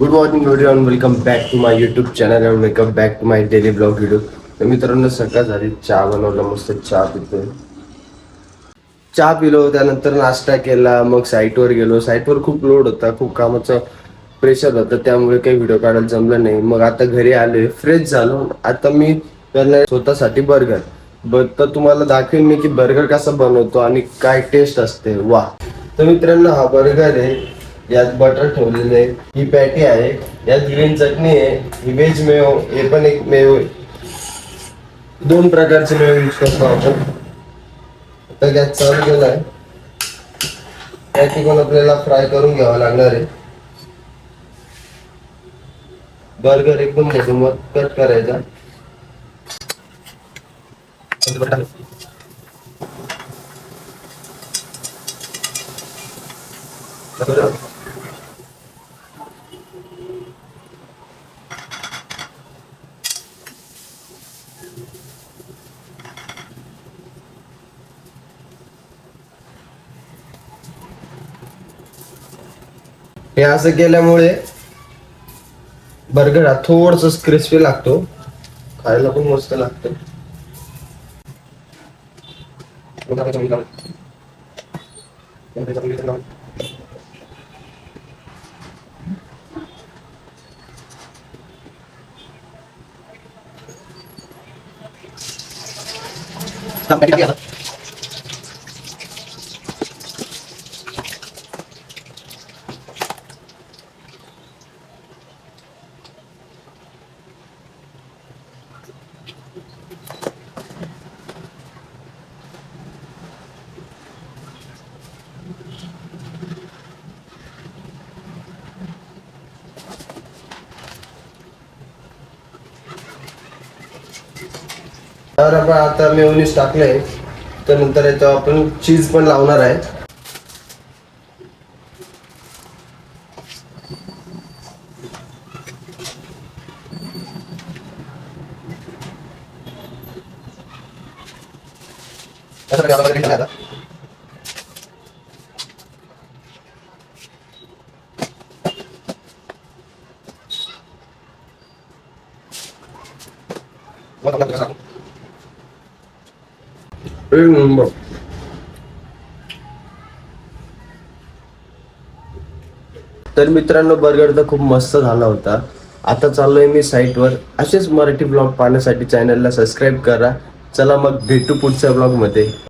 Good morning everyone, welcome back to my YouTube channel and welcome back to my daily blog video. तर मित्रांनो, सकाळ झाली, चहा बनवला, मस्त चहा पितोय. चहा पिलो, त्यानंतर नाश्ता केला, मग साईटवर गेलो. साईटवर खूप लोड होता, खूप कामाचं प्रेशर होतं, त्यामुळे काही व्हिडिओ काढायला जमलं नाही. मग आता घरी आले, फ्रेश झालो. आता मी करणार स्वतःसाठी बर्गर. तर तुम्हाला दाखवेन मी की बर्गर कसा बनवतो आणि काय टेस्ट असते. वा. तर मित्रांनो, हा बर्गर आहे. यात बटर ठेवलेलं आहे, ही पॅटी आहे, यात ग्रीन चटणी आहे, ही व्हेज मेयो, हे पण एक मेयो आहे. दोन प्रकारचे मेयो यूज करतो आपण. आता गॅस चालू केलाय. पॅटी पण आपल्याला फ्राय करून घ्यावा लागणार आहे. बर्गर एकदम मधोमध कट करायचा. हे असं केल्यामुळे बर्गर हा थोडस क्रिस्पी लागतो, खायला पण मस्त लागतो. तर आपण आता मेयोनीज टाकलंय, तर नंतर याच्यावर आपण चीज पण लावणार आहे. तर मित्रांनो, बर्गर तर खूप मस्त झाला होता. आता चाललोय मी साईटवर. असेच मराठी ब्लॉग पाहण्यासाठी चॅनलला सबस्क्राईब करा. चला मग भेटू पुढच्या ब्लॉग मध्ये.